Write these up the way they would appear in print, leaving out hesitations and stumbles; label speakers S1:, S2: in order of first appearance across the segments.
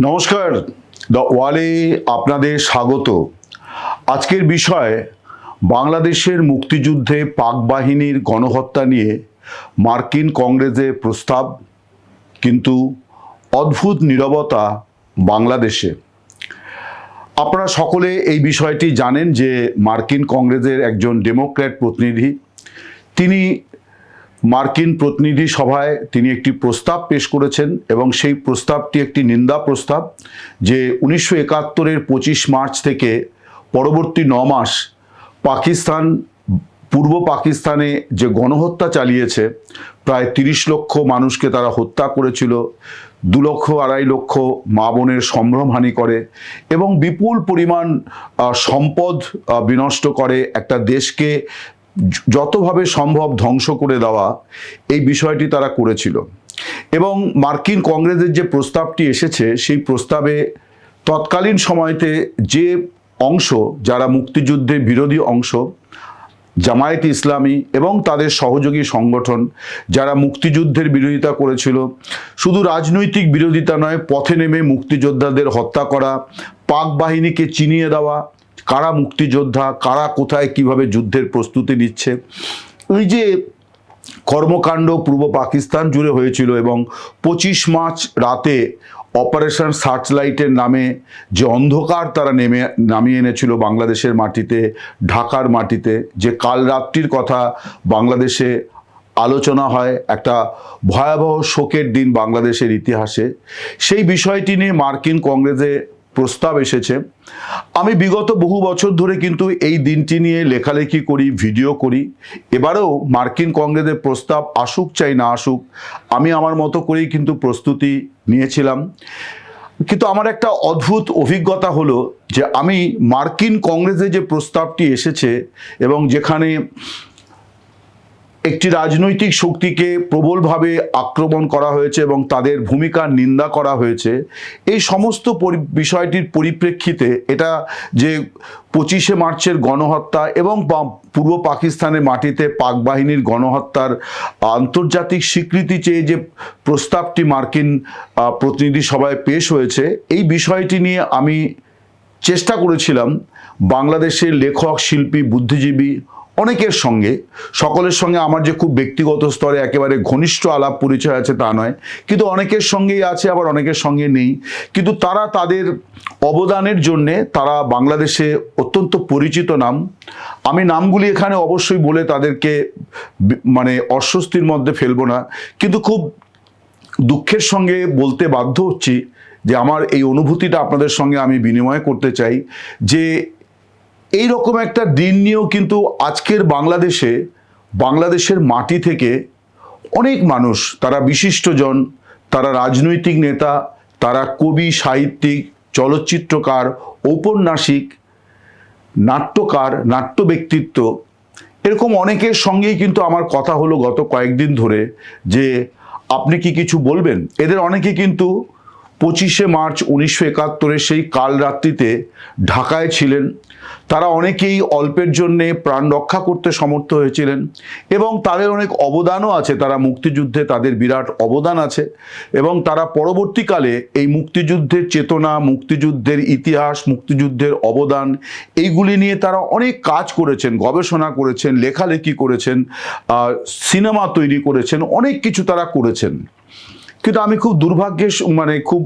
S1: নমস্কার, দ্য ওয়ালে আপনাদের স্বাগত। আজকের বিষয় বাংলাদেশের মুক্তিযুদ্ধে পাক বাহিনীর গণহত্যা নিয়ে মার্কিন কংগ্রেসের প্রস্তাব, কিন্তু অদ্ভুত নীরবতা বাংলাদেশে। আপনারা সকলে এই বিষয়টি জানেন যে মার্কিন কংগ্রেসের একজন ডেমোক্র্যাট প্রতিনিধি, তিনি মার্কিন প্রতিনিধি সভায় তিনি একটি প্রস্তাব পেশ করেছেন এবং সেই প্রস্তাবটি একটি নিন্দা প্রস্তাব যে 1971-এর 25 মার্চ থেকে পরবর্তী 9 মাস পাকিস্তান, পূর্ব পাকিস্তানে যে গণহত্যা চালিয়েছে, প্রায় 30 লক্ষ মানুষকে তারা হত্যা করেছিল, 2 লক্ষ 2.5 লক্ষ মা বোনের সম্ভ্রমহানি করে এবং বিপুল পরিমাণ সম্পদ বিনষ্ট করে, একটা দেশকে যতভাবে সম্ভব ধ্বংস করে দেওয়া, এই বিষয়টি তারা করেছিল। এবং মার্কিন কংগ্রেসের যে প্রস্তাবটি এসেছে, সেই প্রস্তাবে তৎকালীন সময়তে যে অংশ, যারা মুক্তিযুদ্ধের বিরোধী অংশ, জামায়াত ইসলামী এবং তাদের সহযোগী সংগঠন, যারা মুক্তিযুদ্ধের বিরোধিতা করেছিল, শুধু রাজনৈতিক বিরোধিতা নয়, পথে নেমে মুক্তিযোদ্ধাদের হত্যা করা, পাক বাহিনীকে চিনিয়ে দেওয়া, কারা মুক্তিযোদ্ধা, কারা কোথায় কিভাবে যুদ্ধের প্রস্তুতি নিচ্ছে, এই যে কর্মকাণ্ড পূর্ব পাকিস্তান জুড়ে হয়েছিল এবং 25 মার্চ রাতে অপারেশন সার্চলাইটের নামে যে অন্ধকার তারা নামিয়ে এনেছিল বাংলাদেশের মাটিতে, ঢাকার মাটিতে, যে কাল রাত্রির কথা বাংলাদেশে আলোচনা হয়, একটা ভয়াবহ শোকের দিন বাংলাদেশের ইতিহাসে, সেই বিষয়টি নিয়ে মার্কিন কংগ্রেসে প্রস্তাব এসেছে। আমি বিগত বহু বছর ধরে কিন্তু এই দিনটি নিয়ে লেখালেখি করি, ভিডিও করি। এবারেও মার্কিন কংগ্রেসের প্রস্তাব আসুক চাই না আসুক, আমি আমার মতো করেই কিন্তু প্রস্তুতি নিয়েছিলাম। কিন্তু আমার একটা অদ্ভুত অভিজ্ঞতা হলো যে আমি মার্কিন কংগ্রেসে যে প্রস্তাবটি এসেছে এবং যেখানে একটি রাজনৈতিক শক্তিকে প্রবলভাবে আক্রমণ করা হয়েছে এবং তাদের ভূমিকার নিন্দা করা হয়েছে, এই সমস্ত বিষয়টির পরিপ্রেক্ষিতে এটা যে 25শে মার্চের গণহত্যা এবং পূর্ব পাকিস্তানের মাটিতে পাক বাহিনীর গণহত্যার আন্তর্জাতিক স্বীকৃতি চেয়ে যে প্রস্তাবটি মার্কিন প্রতিনিধি সভায় পেশ হয়েছে, এই বিষয়টি নিয়ে আমি চেষ্টা করেছিলাম বাংলাদেশের লেখক, শিল্পী, বুদ্ধিজীবী অনেকের সঙ্গে, সকলের সঙ্গে আমার যে খুব ব্যক্তিগত স্তরে একেবারে ঘনিষ্ঠ আলাপ পরিচয় আছে তা নয়, কিন্তু অনেকের সঙ্গেই আছে, আবার অনেকের সঙ্গে নেই, কিন্তু তারা তাদের অবদানের জন্যে তারা বাংলাদেশে অত্যন্ত পরিচিত নাম। আমি নামগুলি এখানে অবশ্যই বলে তাদেরকে মানে অস্বস্তির মধ্যে ফেলবো না, কিন্তু খুব দুঃখের সঙ্গে বলতে বাধ্য হচ্ছি যে আমার এই অনুভূতিটা আপনাদের সঙ্গে আমি বিনিময় করতে চাই যে এই রকম একটা দিন নিয়েও কিন্তু আজকের বাংলাদেশের মাটি থেকে অনেক মানুষ, তারা বিশিষ্টজন, তারা রাজনৈতিক নেতা, তারা কবি, সাহিত্যিক, চলচ্চিত্রকার, ঔপন্যাসিক, নাট্যকার, নাট্য ব্যক্তিত্ব, এরকম অনেকের সঙ্গেই কিন্তু আমার কথা হলো গত কয়েকদিন ধরে যে আপনি কি কিছু বলবেন। এদের অনেকে কিন্তু 25শে মার্চ 1971-এর সেই কাল রাত্রিতে ঢাকায় ছিলেন, তারা অনেকেই অল্পের জন্যে প্রাণ রক্ষা করতে সমর্থ হয়েছিলেন এবং তাদের অনেক অবদানও আছে, তারা মুক্তিযুদ্ধে তাদের বিরাট অবদান আছে এবং তারা পরবর্তীকালে এই মুক্তিযুদ্ধের চেতনা, মুক্তিযুদ্ধের ইতিহাস, মুক্তিযুদ্ধের অবদান, এইগুলি নিয়ে তারা অনেক কাজ করেছেন, গবেষণা করেছেন, লেখালেখি করেছেন, সিনেমা তৈরি করেছেন, অনেক কিছু তারা করেছেন। কিন্তু আমি খুব দুর্ভাগ্যের খুব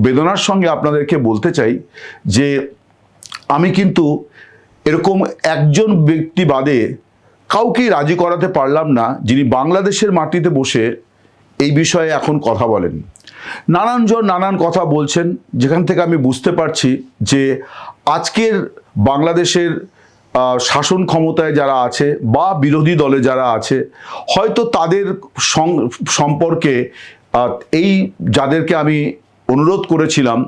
S1: বেদনার সঙ্গে আপনাদেরকে বলতে চাই যে আমি কিন্তু এরকম একজন ব্যক্তি বাদে কাউকেই রাজি করাতে পারলাম না যিনি বাংলাদেশের মাটিতে বসে এই বিষয়ে এখন কথা বলেন। নানানজন নানান কথা বলছেন, যেখান থেকে আমি বুঝতে পারছি যে আজকের বাংলাদেশের শাসন ক্ষমতায় যারা আছে বা বিরোধী দলে যারা আছে, হয়তো তাদের সম্পর্কে এই যাদেরকে আমি অনুরোধ করেছিলাম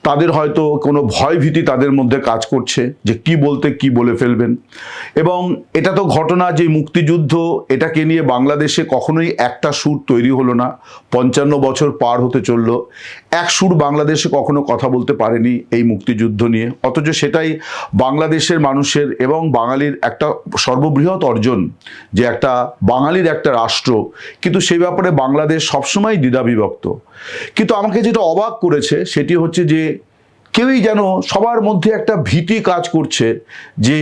S1: তাদের হয়তো কোনো ভয়ভীতি তাদের মধ্যে কাজ করছে যে কি বলতে কি বলে ফেলবেন। এবং এটা তো ঘটনা যে মুক্তিযুদ্ধ, এটাকে নিয়ে বাংলাদেশে কখনোই একটা সুর তৈরি হলো না। 55 বছর পার হতে চলল, এক সুর বাংলাদেশে কখনো কথা বলতে পারেনি এই মুক্তিযুদ্ধ নিয়ে। অথচ সেটাই বাংলাদেশের মানুষের এবং বাঙালির একটা সর্ববৃহৎ অর্জন, যে একটা বাঙালির একটা রাষ্ট্র, কিন্তু সেই ব্যাপারে বাংলাদেশ সবসময় দ্বিধাবিভক্ত। কিন্তু আমাকে যেটা অবাক করেছে সেটি হচ্ছে যে কেউই যেন, সবার মধ্যে একটা ভীতি কাজ করছে যে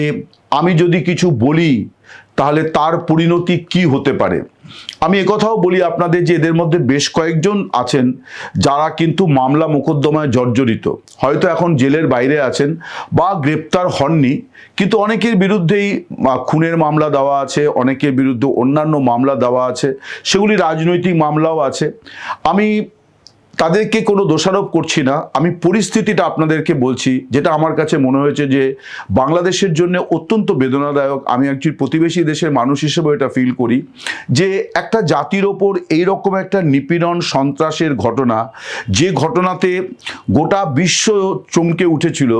S1: আমি যদি কিছু বলি তাহলে তার পরিণতি কি হতে পারে। আমি একথাও বলি আপনাদের যে এদের মধ্যে বেশ কয়েকজন আছেন যারা কিন্তু মামলা মোকদ্দমায় জর্জরিত, হয়তো এখন জেলের বাইরে আছেন বা গ্রেপ্তার হননি, কিন্তু অনেকের বিরুদ্ধেই খুনের মামলা দেওয়া আছে, অনেকের বিরুদ্ধে অন্যান্য মামলা দেওয়া আছে, সেগুলি রাজনৈতিক মামলাও আছে। আমি তাদেরকে কোনো দোষারোপ করছি না, আমি পরিস্থিতিটা আপনাদেরকে বলছি, যেটা আমার কাছে মনে হয়েছে যে বাংলাদেশের জন্য অত্যন্ত বেদনাদায়ক। আমি একজন প্রতিবেশী দেশের মানুষ হিসেবে এটা ফিল করি যে একটা জাতির ওপর এইরকম একটা নিপীড়ন সন্ত্রাসের ঘটনা, যে ঘটনাতে গোটা বিশ্ব চমকে উঠেছিল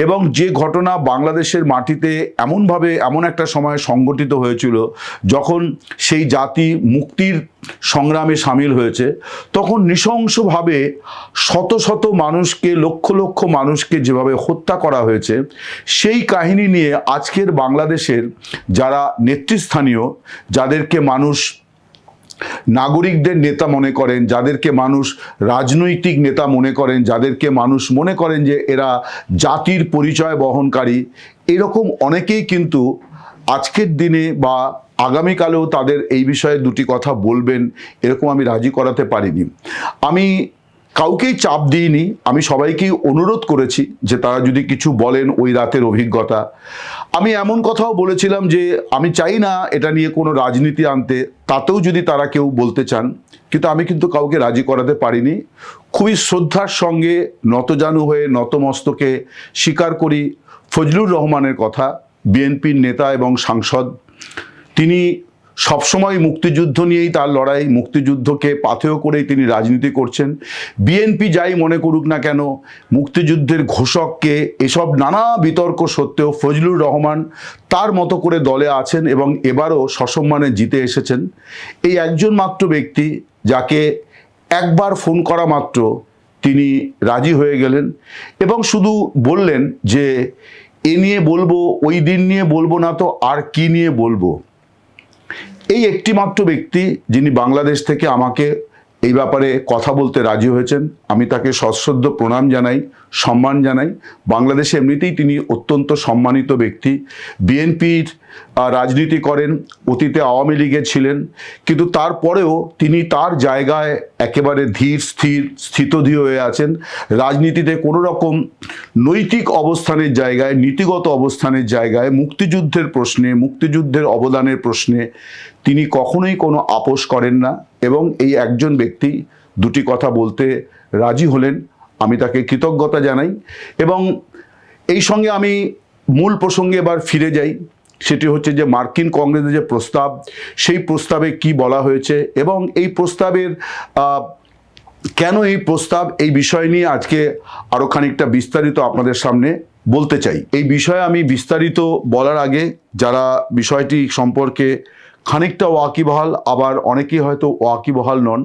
S1: এবং যে ঘটনা বাংলাদেশের মাটিতে এমনভাবে এমন একটা সময় সংগঠিত হয়েছিল যখন সেই জাতি মুক্তির সংগ্রামে সামিল হয়েছে, তখন নৃশংসভাবে শত শত মানুষকে, লক্ষ লক্ষ মানুষকে যেভাবে হত্যা করা হয়েছে, সেই কাহিনী নিয়ে আজকের বাংলাদেশের যারা নেতৃস্থানীয়, যাদেরকে মানুষ নাগরিকদের নেতা মনে করেন, যাদেরকে মানুষ রাজনৈতিক নেতা মনে করেন, যাদেরকে মানুষ মনে করেন যে এরা জাতির পরিচয় বহনকারী, এরকম অনেকেই কিন্তু আজকের দিনে বা আগামীকালেও তাদের এই বিষয়ে দুটি কথা বলবেন এরকম আমি রাজি করাতে পারিনি। আমি কাউকেই চাপ দিইনি, আমি সবাইকেই অনুরোধ করেছি যে তারা যদি কিছু বলেন ওই রাতের অভিজ্ঞতা। আমি এমন কথাও বলেছিলাম যে আমি চাই না এটা নিয়ে কোনো রাজনীতি আনতে, তাতেও যদি তারা কেউ বলতে চান, কিন্তু আমি কিন্তু কাউকে রাজি করাতে পারিনি। খুবই শ্রদ্ধার সঙ্গে নতজানু হয়ে নতমস্তকে স্বীকার করি ফজলুর রহমানের কথা, বিএনপির নেতা এবং সাংসদ। তিনি সবসময় মুক্তিযুদ্ধ নিয়েই তার লড়াই, মুক্তিযুদ্ধকে পাথেয় করেই তিনি রাজনীতি করছেন। বিএনপি যাই মনে করুক না কেন, মুক্তিযুদ্ধের ঘোষককে এসব নানা বিতর্ক সত্ত্বেও ফজলুর রহমান তার মতো করে দলে আছেন এবং এবারও সসম্মানে জিতে এসেছেন। এই একজন মাত্র ব্যক্তি যাকে একবার ফোন করা মাত্র তিনি রাজি হয়ে গেলেন এবং শুধু বললেন যে এ নিয়ে বলবো, ওই দিন নিয়ে বলবো না তো আর কি নিয়ে বলবো। এই একটি মাত্র ব্যক্তি যিনি বাংলাদেশ থেকে আমাকে এই ব্যাপারে কথা বলতে রাজি হয়েছেন, আমি তাকে সশ্রদ্ধ প্রণাম জানাই, সম্মান জানাই। বাংলাদেশে এমনিতেই তিনি অত্যন্ত সম্মানিত ব্যক্তি, বিএনপির রাজনীতি করেন, অতীতে আওয়ামী লীগে ছিলেন, কিন্তু তারপরেও তিনি তার জায়গায় একেবারে ধীর স্থিতধী হয়ে আছেন। রাজনীতিতে কোনো রকম নৈতিক অবস্থানের জায়গায়, নীতিগত অবস্থানের জায়গায়, মুক্তিযুদ্ধের প্রশ্নে, মুক্তিযুদ্ধের অবদানের প্রশ্নে তিনি কখনোই কোনো আপোষ করেন না এবং এই একজন ব্যক্তি দুটি কথা বলতে রাজি হলেন, আমি তাকে কৃতজ্ঞতা জানাই। এবং এই সঙ্গে আমি মূল প্রসঙ্গে এবার ফিরে যাই, সেটি হচ্ছে যে মার্কিন কংগ্রেসের যে প্রস্তাব, সেই প্রস্তাবে কি বলা হয়েছে এবং এই প্রস্তাবের কেন এই প্রস্তাব, এই বিষয় নিয়ে আজকে আরও খানিকটা বিস্তারিত আপনাদের সামনে বলতে চাই। এই বিষয়ে আমি বিস্তারিত বলার আগে যারা বিষয়টি সম্পর্কে খানিকটা ওয়াকিবহাল, আবার অনেকেই হয়তো ওয়াকিবহাল নন,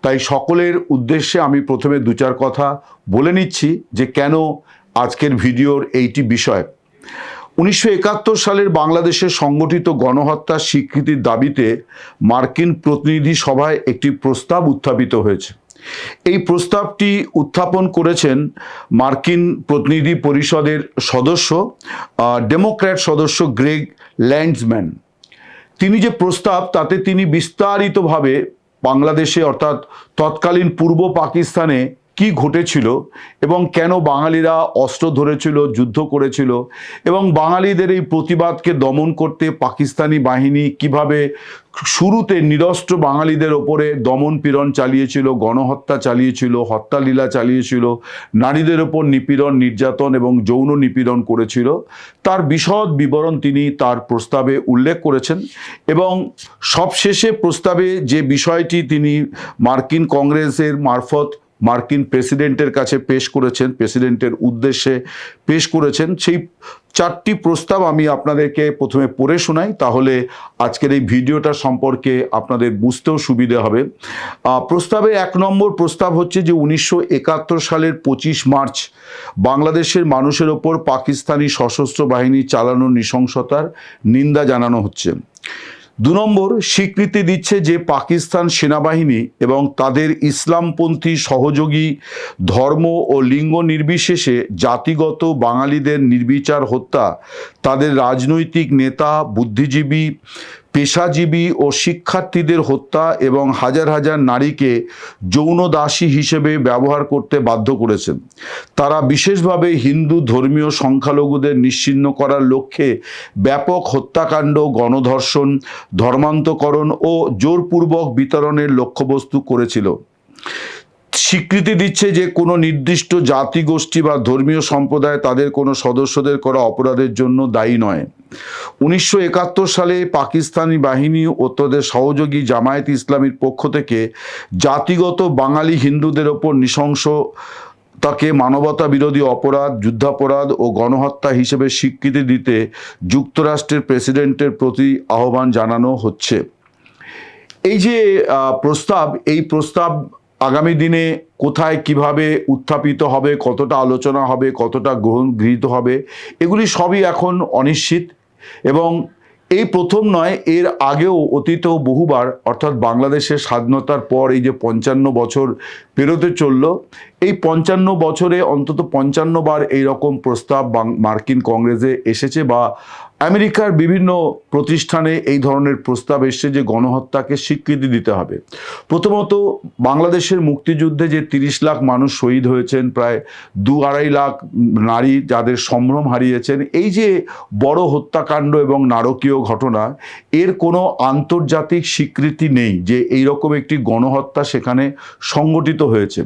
S1: তাই সকলের উদ্দেশ্যে আমি প্রথমে দু চার কথা বলে নিচ্ছি যে কেন আজকের ভিডিওর এইটি বিষয়। 1971 সালের বাংলাদেশের সংগঠিত গণহত্যার স্বীকৃতির দাবিতে মার্কিন প্রতিনিধি সভায় একটি প্রস্তাব উত্থাপিত হয়েছে। এই প্রস্তাবটি উত্থাপন করেছেন মার্কিন প্রতিনিধি পরিষদের সদস্য, ডেমোক্র্যাট সদস্য গ্রেগ ল্যান্ডসম্যান। তিনি যে প্রস্তাব, তাতে তিনি বিস্তারিতভাবে বাংলাদেশে অর্থাৎ তৎকালীন পূর্ব পাকিস্তানে কি ঘটেছিল এবং কেন বাঙালিরা অস্ত্র ধরেছিল, যুদ্ধ করেছিল এবং বাঙালিদের এই প্রতিবাদকে দমন করতে পাকিস্তানি বাহিনী কিভাবে শুরুতে নিরস্ত্র বাঙালিদের ওপরে দমন পীড়ন চালিয়েছিল, গণহত্যা চালিয়েছিল, হত্যালীলা চালিয়েছিল, নারীদের ওপর নিপীড়ন, নির্যাতন এবং যৌন নিপীড়ন করেছিল, তার বিশদ বিবরণ তিনি তার প্রস্তাবে উল্লেখ করেছেন। এবং সবশেষে প্রস্তাবে যে বিষয়টি তিনি মার্কিন কংগ্রেসের মারফত মার্কিন প্রেসিডেন্টের কাছে পেশ করেছেন, প্রেসিডেন্টের উদ্দেশ্যে পেশ করেছেন। সেই 4টি প্রস্তাব আমি আপনাদেরকে প্রথমে পড়ে শোনাই, তাহলে আজকের এই ভিডিওটা সম্পর্কে আপনাদের বুঝতেও সুবিধে হবে। প্রস্তাবে 1 নম্বর প্রস্তাব হচ্ছে যে 1971 সালের 25 মার্চ বাংলাদেশের মানুষের ওপর পাকিস্তানি সশস্ত্র বাহিনী চালানো নৃশংসতার নিন্দা জানানো হচ্ছে। 2 নম্বর, স্বীকৃতি দিচ্ছে যে পাকিস্তান সেনাবাহিনী এবং তাদের ইসলামপন্থী সহযোগী ধর্ম ও লিঙ্গ নির্বিশেষে জাতিগত বাঙালিদের নির্বিচার হত্যা, তাদের রাজনৈতিক নেতা, বুদ্ধিজীবী, পেশাজীবী ও শিক্ষার্থীদের হত্যা এবং হাজার হাজার নারীকে যৌন দাসী হিসেবে ব্যবহার করতে বাধ্য করেছেন। তারা বিশেষভাবে হিন্দু ধর্মীয় সংখ্যালঘুদের নিশ্চিহ্ন করার লক্ষ্যে ব্যাপক হত্যাকাণ্ড, গণধর্ষণ, ধর্মান্তকরণ ও জোরপূর্বক বিতরণের লক্ষ্যবস্তু করেছিল। স্বীকৃতি দিচ্ছে যে কোনো নির্দিষ্ট জাতিগোষ্ঠী বা ধর্মীয় সম্প্রদায় তাদের কোনো সদস্যদের করা অপরাধের জন্য দায়ী নয়। 1971 সালে পাকিস্তানি বাহিনী ও তাদের সহযোগী জামায়াত ইসলামীর পক্ষ থেকে জাতিগত বাঙালি হিন্দুদের ওপর নৃশংসতাকে মানবতা বিরোধী অপরাধ, যুদ্ধাপরাধ ও গণহত্যা হিসেবে স্বীকৃতি দিতে যুক্তরাষ্ট্রের প্রেসিডেন্টের প্রতি আহ্বান জানানো হচ্ছে। এই যে প্রস্তাব, এই প্রস্তাব আগামী দিনে কোথায় কিভাবে উত্থাপিত হবে, কতটা আলোচনা হবে, কতটা গৃহীত হবে, এগুলি সবই এখন অনিশ্চিত। এবং এই প্রথম নয়, এর আগেও অতীতেও বহুবার, অর্থাৎ বাংলাদেশের স্বাধীনতার পর এই যে 55 বছর পেরোতে চলল, এই 55 বছরে অন্তত 55 বার এইরকম প্রস্তাব মার্কিন কংগ্রেসে এসেছে বা আমেরিকার বিভিন্ন প্রতিষ্ঠানে এই ধরনের প্রস্তাব এসছে যে গণহত্যাকে স্বীকৃতি দিতে হবে। প্রথমত, বাংলাদেশের মুক্তিযুদ্ধে যে 30 লাখ মানুষ শহীদ হয়েছেন, প্রায় 2-2.5 লাখ নারী যাদের সম্ভ্রম হারিয়েছেন, এই যে বড় হত্যাকাণ্ড এবং নারকীয় ঘটনা, এর কোনো আন্তর্জাতিক স্বীকৃতি নেই যে এইরকম একটি গণহত্যা সেখানে সংগঠিত হয়েছে।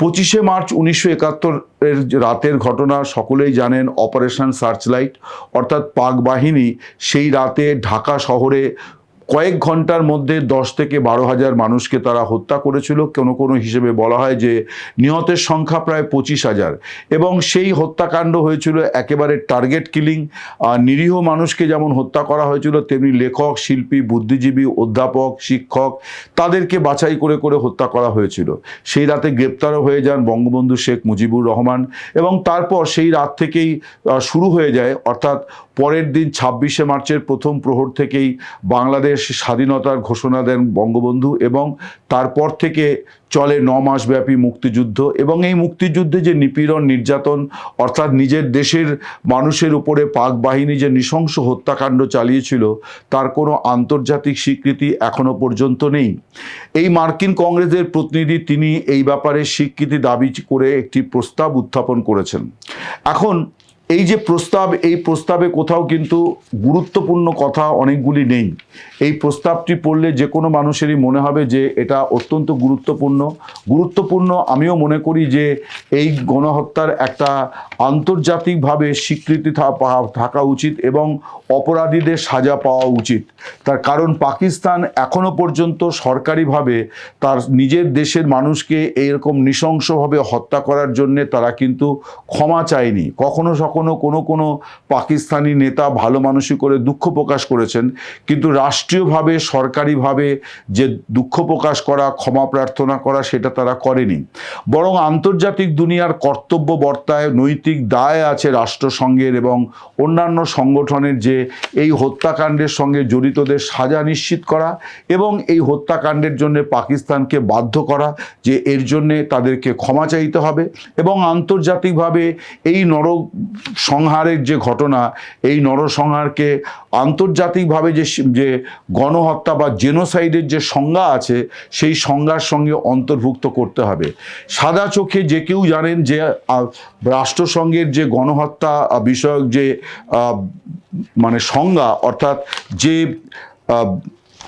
S1: 25শে মার্চ 1971-এর রাতের ঘটনা সকলেই জানেন, অপারেশন সার্চলাইট, অর্থাৎ পাক বাহিনী সেই রাতে ঢাকা শহরে কয়েক ঘন্টার মধ্যে 10 থেকে 12,000 মানুষকে তারা হত্যা করেছিল। কোনো কোনো হিসেবে বলা হয় যে নিহতের সংখ্যা প্রায় 25,000। এবং সেই হত্যাকাণ্ড হয়েছিল একেবারে টার্গেট কিলিং। নিরীহ মানুষকে যেমন হত্যা করা হয়েছিল, তেমনি লেখক, শিল্পী, বুদ্ধিজীবী, অধ্যাপক, শিক্ষক, তাদেরকে বাছাই করে করে হত্যা করা হয়েছিল। সেই রাতে গ্রেপ্তারও হয়ে যান বঙ্গবন্ধু শেখ মুজিবুর রহমান। এবং তারপর সেই রাত থেকেই শুরু হয়ে যায়, অর্থাৎ পরের দিন 26শে মার্চের প্রথম প্রহর থেকেই বাংলাদেশ স্বাধীনতার ঘোষণা দেন বঙ্গবন্ধু, এবং তারপর থেকে চলে 9 মাস ব্যাপী মুক্তিযুদ্ধ। এবং এই মুক্তিযুদ্ধে যে নিপীড়ন, নির্যাতন, অর্থাৎ নিজের দেশের মানুষের উপরে পাক বাহিনী যে নৃশংস হত্যাকাণ্ড চালিয়েছিল, তার কোনো আন্তর্জাতিক স্বীকৃতি এখনো পর্যন্ত নেই। এই মার্কিন কংগ্রেসের প্রতিনিধি তিনি এই ব্যাপারে স্বীকৃতি দাবি করে একটি প্রস্তাব উত্থাপন করেছেন। এখন এই যে প্রস্তাব, এই প্রস্তাবে কোথাও কিন্তু গুরুত্বপূর্ণ কথা অনেকগুলি নেই। এই প্রস্তাবটি পড়লে যে কোনো মানুষেরই মনে হবে যে এটা অত্যন্ত গুরুত্বপূর্ণ। আমিও মনে করি যে এই গণহত্যার একটা আন্তর্জাতিকভাবে স্বীকৃতি থাকা উচিত এবং অপরাধীদের সাজা পাওয়া উচিত। তার কারণ পাকিস্তান এখনো পর্যন্ত সরকারিভাবে তার নিজের দেশের মানুষকে এইরকম নৃশংসভাবে হত্যা করার জন্যে তারা কিন্তু ক্ষমা চায়নি। কখনো কোনো পাকিস্তানি নেতা ভালো মানুষই করে দুঃখ প্রকাশ করেছেন, কিন্তু রাষ্ট্রীয়ভাবে সরকারিভাবে যে দুঃখ প্রকাশ করা, ক্ষমা প্রার্থনা করা, সেটা তারা করেনি। বরং আন্তর্জাতিক দুনিয়ার কর্তব্য বর্তায়, নৈতিক দায় আছে রাষ্ট্রসংঘের এবং অন্যান্য সংগঠনের যে এই হত্যাকাণ্ডের সঙ্গে জড়িতদের সাজা নিশ্চিত করা এবং এই হত্যাকাণ্ডের জন্য পাকিস্তানকে বাধ্য করা যে এর জন্যে তাদেরকে ক্ষমা চাইতে হবে। এবং আন্তর্জাতিকভাবে এই সংহারের যে ঘটনা, এই নরসংহারকে আন্তর্জাতিকভাবে যে গণহত্যা বা জেনোসাইডের যে সংজ্ঞা আছে, সেই সংজ্ঞার সঙ্গে অন্তর্ভুক্ত করতে হবে। সাদা চোখে যে কেউ জানেন যে রাষ্ট্রসংঘের যে গণহত্যা বিষয়ক যে সংজ্ঞা, অর্থাৎ যে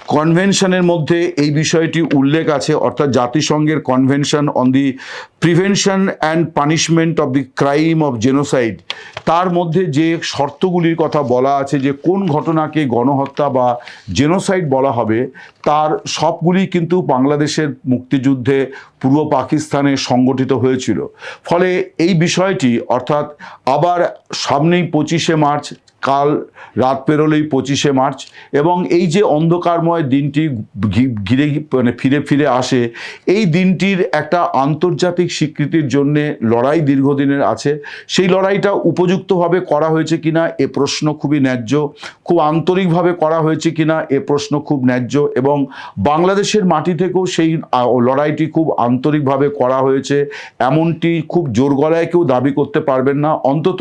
S1: কনভেনশনের মধ্যে এই বিষয়টি উল্লেখ আছে, অর্থাৎ জাতিসংঘের convention on the prevention and punishment of the crime of genocide, তার মধ্যে যে শর্তগুলির কথা বলা আছে যে কোন ঘটনাকে গণহত্যা বা জেনোসাইড বলা হবে, তার সবগুলি কিন্তু বাংলাদেশের মুক্তিযুদ্ধে পূর্ব পাকিস্তানে সংগঠিত হয়েছিল। ফলে এই বিষয়টি, অর্থাৎ আবার সামনেই 25শে মার্চ, কাল রাত পেরোলেই 25শে মার্চ, এবং এই যে অন্ধকারময় দিনটি ঘিরে ফিরে ফিরে আসে, এই দিনটির একটা আন্তর্জাতিক স্বীকৃতির জন্যে লড়াই দীর্ঘদিনের আছে। সেই লড়াইটা উপযুক্তভাবে করা হয়েছে কিনা এ প্রশ্ন খুবই ন্যায্য, খুব আন্তরিকভাবে করা হয়েছে কিনা এ প্রশ্ন খুব ন্যায্য, এবং বাংলাদেশের মাটি থেকেও সেই লড়াইটি খুব আন্তরিকভাবে করা হয়েছে এমনটি খুব জোর গলায় কেউ দাবি করতে পারবেন না, অন্তত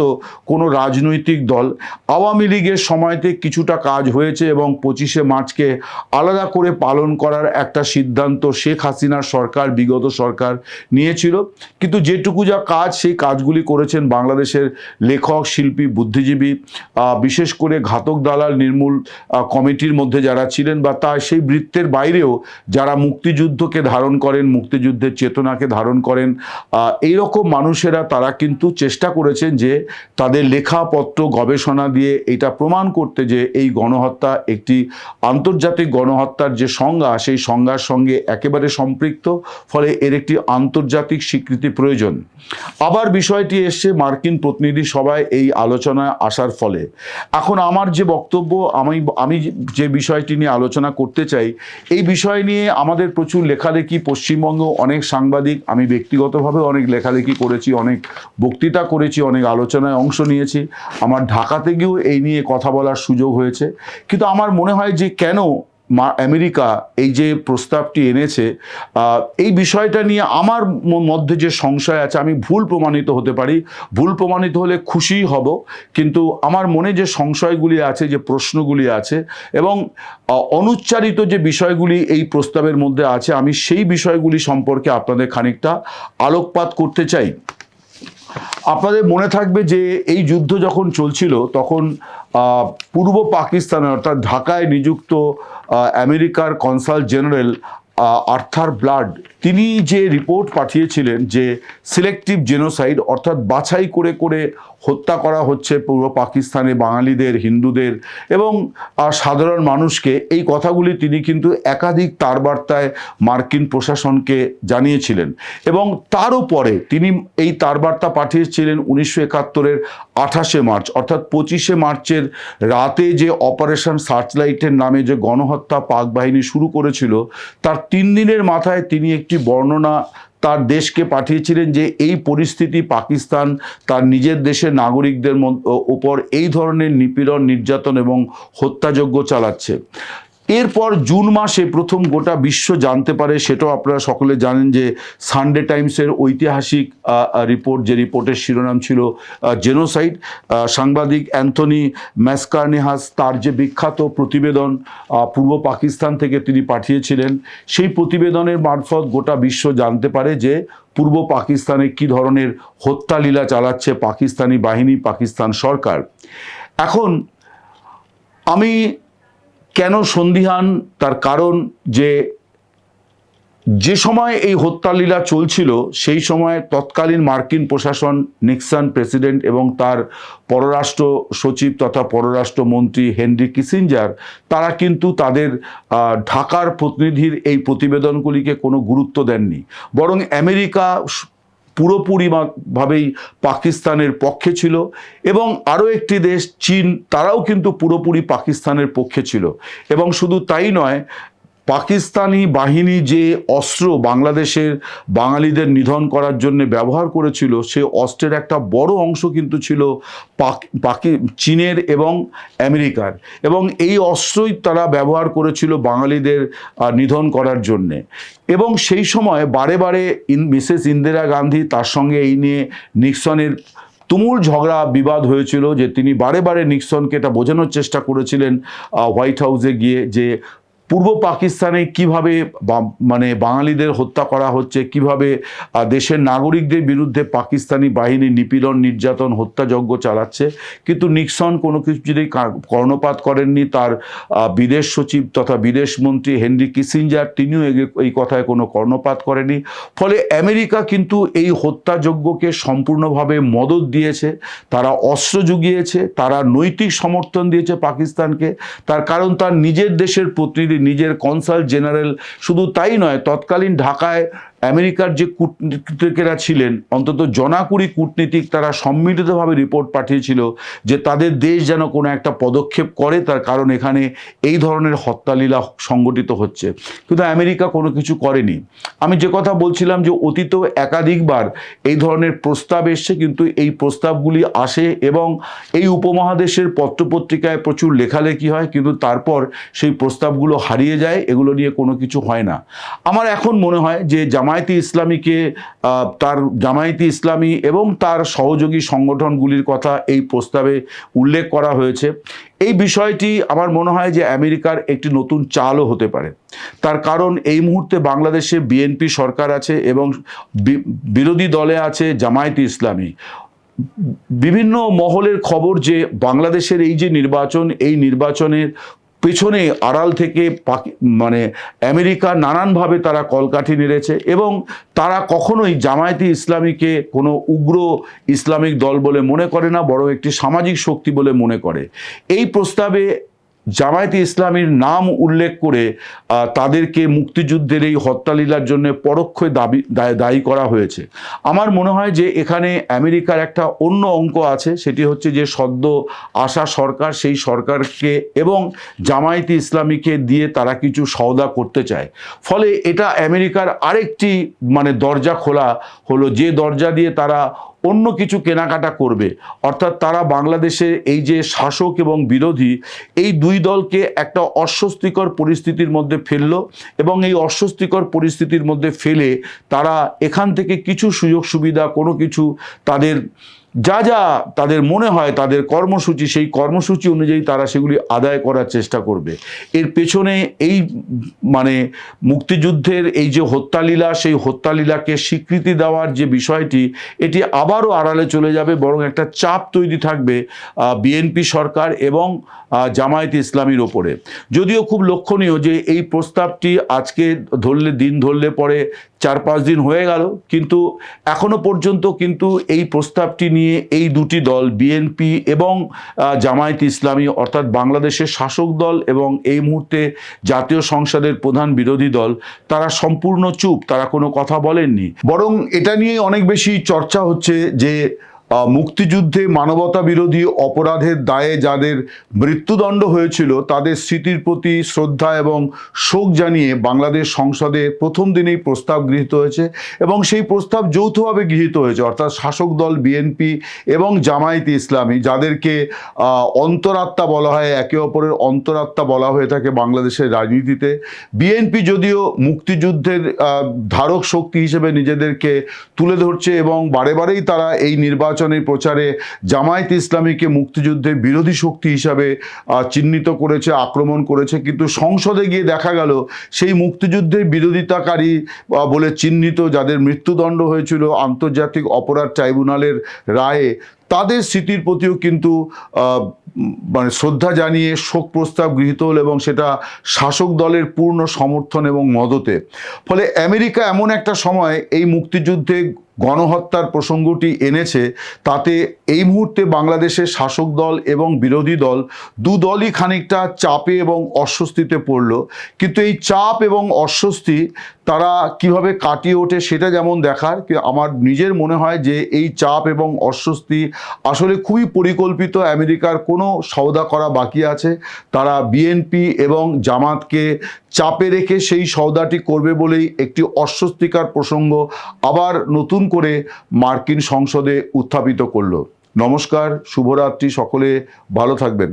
S1: কোনো রাজনৈতিক দল। আওয়ামী লীগের সময়তে কিছুটা কাজ হয়েছে এবং 25শে মার্চকে আলাদা করে পালন করার একটা সিদ্ধান্ত শেখ হাসিনার সরকার, বিগত সরকার নিয়েছিল, কিন্তু যেটুকু যা কাজ, সেই কাজগুলি করেছেন বাংলাদেশের লেখক, শিল্পী, বুদ্ধিজীবী, বিশেষ করে ঘাতক দালাল নির্মূল কমিটির মধ্যে যারা ছিলেন, বা তা সেই বৃত্তের বাইরেও যারা মুক্তিযুদ্ধকে ধারণ করেন, মুক্তিযুদ্ধের চেতনাকে ধারণ করেন, এই রকম মানুষেরা তারা কিন্তু চেষ্টা করেছেন যে তাদের লেখাপত্র, গবেষণা দিয়ে এটা প্রমাণ করতে যে এই গণহত্যা একটি আন্তর্জাতিক গণহত্যার যে সংজ্ঞা, সেই সংজ্ঞার সঙ্গে একেবারে সম্পৃক্ত, ফলে এর একটি আন্তর্জাতিক স্বীকৃতি প্রয়োজন। আবার বিষয়টি এসছে মার্কিন প্রতিনিধি সভায় এই আলোচনায় আসার ফলে। এখন আমার যে বক্তব্য, আমি যে বিষয়টি নিয়ে আলোচনা করতে চাই, এই বিষয় নিয়ে আমাদের প্রচুর লেখালেখি, পশ্চিমবঙ্গ অনেক সাংবাদিক, আমি ব্যক্তিগতভাবে অনেক লেখালেখি করেছি, অনেক বক্তৃতা করেছি, অনেক আলোচনায় অংশ নিয়েছি, আমার ঢাকাতে গিয়েও এই নিয়ে কথা বলার সুযোগ হয়েছে। কিন্তু আমার মনে হয় যে কেন আমেরিকা এই যে প্রস্তাবটি এনেছে, এই বিষয়টা নিয়ে আমার মধ্যে যে সংশয় আছে, আমি ভুল প্রমাণিত হতে পারি, ভুল প্রমাণিত হলে খুশিই হব, কিন্তু আমার মনে যে সংশয়গুলি আছে, যে প্রশ্নগুলি আছে, এবং অনুচ্চারিত যে বিষয়গুলি এই প্রস্তাবের মধ্যে আছে, আমি সেই বিষয়গুলি সম্পর্কে আপনাদের খানিকটা আলোকপাত করতে চাই। আপনাদের মনে থাকবে যে এই যুদ্ধ যখন চলছিল, তখন পূর্ব পাকিস্তানে, অর্থাৎ ঢাকায় নিযুক্ত আমেরিকার কনসাল জেনারেল আর্থার ব্লাড, তিনি যে রিপোর্ট পাঠিয়েছিলেন যে সিলেক্টিভ জেনোসাইড, অর্থাৎ বাছাই করে করে হত্যা করা হচ্ছে পূর্ব পাকিস্তানে বাঙালিদের, হিন্দুদের এবং সাধারণ মানুষকে, এই কথাগুলি তিনি কিন্তু একাধিক তারবার্তায় মার্কিন প্রশাসনকে জানিয়েছিলেন, এবং তারও পরে তিনি এই তারবার্তা পাঠিয়েছিলেন 1971-এর 28শে মার্চ, অর্থাৎ 25শে মার্চের রাতে যে অপারেশন সার্চলাইটের নামে যে গণহত্যা পাক বাহিনী শুরু করেছিল, তার 3 দিনের মাথায় তিনি একটি বর্ণনা তার দেশকে পাঠিয়েছিলেন যে এই পরিস্থিতি, পাকিস্তান তার নিজের দেশের নাগরিকদের উপর এই ধরনের নিপীড়ন, নির্যাতন এবং হত্যাযজ্ঞ চালাচ্ছে। এরপর জুন মাসে প্রথম গোটা বিশ্ব জানতে পারে, সেটাও আপনারা সকলে জানেন, যে সানডে টাইমসের ঐতিহাসিক রিপোর্ট, যে রিপোর্টের শিরোনাম ছিল জেনোসাইড, সাংবাদিক অ্যান্থনি ম্যাসকারনিহাস তার যে বিখ্যাত প্রতিবেদন পূর্ব পাকিস্তান থেকে তিনি পাঠিয়েছিলেন, সেই প্রতিবেদনের মারফত গোটা বিশ্ব জানতে পারে যে পূর্ব পাকিস্তানে কী ধরনের হত্যালীলা চালাচ্ছে পাকিস্তানি বাহিনী, পাকিস্তান সরকার। এখন আমি কেন সন্দিহান, তার কারণ যে সময় এই হত্যালীলা চলছিল, সেই সময় তৎকালীন মার্কিন প্রশাসন, নিক্সন প্রেসিডেন্ট এবং তার পররাষ্ট্র সচিব তথা পররাষ্ট্রমন্ত্রী হেনরি কিসিঞ্জার, তারা কিন্তু তাদের ঢাকার প্রতিনিধির এই প্রতিবেদনগুলিকে কোনো গুরুত্ব দেননি, বরং আমেরিকা পুরোপুরিভাবেই পাকিস্তানের পক্ষে ছিল, এবং আরও একটি দেশ চীন, তারাও কিন্তু পুরোপুরি পাকিস্তানের পক্ষে ছিল। এবং শুধু তাই নয়, পাকিস্তানি বাহিনী যে অস্ত্র বাংলাদেশের বাঙালিদের নিধন করার জন্য ব্যবহার করেছিল, সে অস্ত্রের একটা বড় অংশ কিন্তু ছিল চীনের এবং আমেরিকার, এবং এই অস্ত্রই তারা ব্যবহার করেছিল বাঙালিদের নিধন করার জন্যে। এবং সেই সময় বারে বারে মিসেস ইন্দিরা গান্ধী, তার সঙ্গে এই নিয়ে নিক্সনের তুমুল ঝগড়া বিবাদ হয়েছিল, যে তিনি বারে বারে নিক্সনকে এটা বোঝানোর চেষ্টা করেছিলেন হোয়াইট হাউসে গিয়ে, যে পূর্ব পাকিস্তানে কিভাবে মানে বাঙালিদের হত্যা করা হচ্ছে, কিভাবে দেশের নাগরিকদের বিরুদ্ধে পাকিস্তানি বাহিনী নিপীড়ন, নির্যাতন, হত্যাযজ্ঞ চালাচ্ছে, কিন্তু নিক্সন কোনো কিছুতেই কর্ণপাত করেননি। তার বিদেশ সচিব তথা বিদেশ মন্ত্রী হেনরি কিসিঞ্জার, তিনিও এই কথায় কোনো কর্ণপাত করেনি। ফলে আমেরিকা কিন্তু এই হত্যাযজ্ঞকে সম্পূর্ণভাবে মদত দিয়েছে, তারা অস্ত্র জুগিয়েছে, তারা নৈতিক সমর্থন দিয়েছে পাকিস্তানকে। তার কারণ তার নিজের দেশের প্রতিনিধি, নিজের কনসাল জেনারেল, শুধু তাই নয়, তৎকালীন ঢাকায় আমেরিকার যে কূটনীতিকেরা ছিলেন, অন্তত জনাকুড়ি কূটনীতিক, তারা সম্মিলিতভাবে রিপোর্ট পাঠিয়েছিল যে তাদের দেশ যেন কোনো একটা পদক্ষেপ করে, তার কারণ এখানে এই ধরনের হত্যালীলা সংগঠিত হচ্ছে। কিন্তু আমেরিকা কোনো কিছু করেনি। আমি যে কথা বলছিলাম যে অতীতেও একাধিকবার এই ধরনের প্রস্তাব এসছে, কিন্তু এই প্রস্তাবগুলি আসে এবং এই উপমহাদেশের পত্রপত্রিকায় প্রচুর লেখালেখি হয়, কিন্তু তারপর সেই প্রস্তাবগুলো হারিয়ে যায়, এগুলো নিয়ে কোনো কিছু হয় না। আমার এখন মনে হয় যে জামায়াতে ইসলামীকে, তার জামায়াতে ইসলামী এবং তার সহযোগী সংগঠনগুলির কথা এই প্রস্তাবে উল্লেখ করা হয়েছে। এই বিষয়টি আমার মনে হয় যে আমেরিকার একটি নতুন চালও হতে পারে। তার কারণ এই মুহূর্তে বাংলাদেশে বিএনপি সরকার আছে এবং বিরোধী দলে আছে জামায়াতে ইসলামী। বিভিন্ন মহলের খবর যে বাংলাদেশের এই যে নির্বাচন, এই নির্বাচনের পেছনে আড়াল থেকে মানে আমেরিকা নানানভাবে তারা কলকাঠি নেড়েছে এবং তারা কখনোই জামায়াতে ইসলামীকে কোনো উগ্র ইসলামিক দল বলে মনে করে না, বরং একটি সামাজিক শক্তি বলে মনে করে। এই প্রস্তাবে জামায়াতে ইসলামীর নাম উল্লেখ করে তাদেরকে মুক্তিযুদ্ধের এই হত্যালীলার জন্য পরোক্ষ দায়ী করা হয়েছে। আমার মনে হয় যে এখানে আমেরিকার একটা অন্য অঙ্ক আছে, সেটি হচ্ছে যে সদ্য আসা সরকার, সেই সরকারকে এবং জামায়াতে ইসলামীকে দিয়ে তারা কিছু সওদা করতে চায়। ফলে এটা আমেরিকার আরেকটি মানে দরজা খোলা হলো, যে দরজা দিয়ে তারা অন্য কিছু কেনাকাটা করবে। অর্থাৎ তারা বাংলাদেশের এই যে শাসক এবং বিরোধী, এই দুই দলকে একটা অস্বস্তিকর পরিস্থিতির মধ্যে ফেললো এবং এই অস্বস্তিকর পরিস্থিতির মধ্যে ফেলে তারা এখান থেকে কিছু সুযোগ সুবিধা, কোনো কিছু তাদের যা যা তাদের মনে হয় তাদের কর্মসূচি, সেই কর্মসূচি অনুযায়ী তারা সেগুলি আদায় করার চেষ্টা করবে। এর পেছনে এই মানে মুক্তিযুদ্ধের এই যে হত্যালীলা, সেই হত্যালীলাকে স্বীকৃতি দেওয়ার যে বিষয়টি, এটি আবারও আড়ালে চলে যাবে, বরং একটা চাপ তৈরি থাকবে বিএনপি সরকার এবং জামায়াতে ইসলামীর ওপরে। যদিও খুব লক্ষণীয় যে এই প্রস্তাবটি আজকে দিন ধরলে পরে 4-5 দিন হয়ে গেল, কিন্তু এখনো পর্যন্ত কিন্তু এই প্রস্তাবটি নিয়ে এই দুটি দল, বিএনপি এবং জামায়াতে ইসলামী, অর্থাৎ বাংলাদেশের শাসক দল এবং এই মুহূর্তে জাতীয় সংসদের প্রধান বিরোধী দল, তারা সম্পূর্ণ চুপ, তারা কোনো কথা বলেননি। বরং এটা নিয়ে অনেক বেশি চর্চা হচ্ছে যে মুক্তিযুদ্ধে মানবতা বিরোধী অপরাধের দায়ে যাদের মৃত্যুদণ্ড হয়েছিল তাদের স্মৃতির প্রতি শ্রদ্ধা এবং শোক জানিয়ে বাংলাদেশ সংসদে প্রথম দিনেই প্রস্তাব গৃহীত হয়েছে এবং সেই প্রস্তাব যৌথভাবে গৃহীত হয়েছে। অর্থাৎ শাসক দল বিএনপি এবং জামায়াতে ইসলামী, যাদেরকে অন্তরাত্মা বলা হয়, একে অপরের অন্তরাত্মা বলা হয়ে থাকে বাংলাদেশের রাজনীতিতে। বিএনপি যদিও মুক্তিযুদ্ধের ধারক শক্তি হিসেবে নিজেদেরকে তুলে ধরছে এবং বারে বারেই তারা এই নির্বাচনের প্রচারে জামায়াতে ইসলামীকে মুক্তিযুদ্ধের বিরোধী শক্তি হিসাবে চিহ্নিত করেছে, আক্রমণ করেছে, কিন্তু সংসদে গিয়ে দেখা গেল সেই মুক্তিযুদ্ধের বিরোধিতাকারী বলে চিহ্নিত যাদের মৃত্যুদণ্ড হয়েছিল আন্তর্জাতিক অপরাধ ট্রাইব্যুনালের রায়ে, তাদের স্মৃতির প্রতিও কিন্তু মানে শ্রদ্ধা জানিয়ে শোক প্রস্তাব গৃহীত হল এবং সেটা শাসক দলের পূর্ণ সমর্থন এবং মদতে। ফলে আমেরিকা এমন একটা সময় এই মুক্তিযুদ্ধে গণহত্যার প্রসঙ্গটি এনেছে, তাতে এই মুহূর্তে বাংলাদেশের শাসক দল এবং বিরোধী দল দু দলই খানিকটা চাপে এবং অস্বস্তিতে পড়ল। কিন্তু এই চাপ এবং অস্বস্তি তারা কিভাবে কাটিয়ে ওঠে সেটা যেমন দেখার, আমার নিজের মনে হয় যে এই চাপ এবং অস্বস্তি আসলে খুবই পরিকল্পিত। আমেরিকার কোনো সওদা করা বাকি আছে, তারা বিএনপি এবং জামাতকে চাপে রেখে সেই সওদাটি করবে বলেই একটি অস্বস্তিকর প্রসঙ্গ আবার নতুন করে মার্কিন সংসদে উত্থাপিত করলো। নমস্কার, শুভরাত্রি, সকলে ভালো থাকবেন।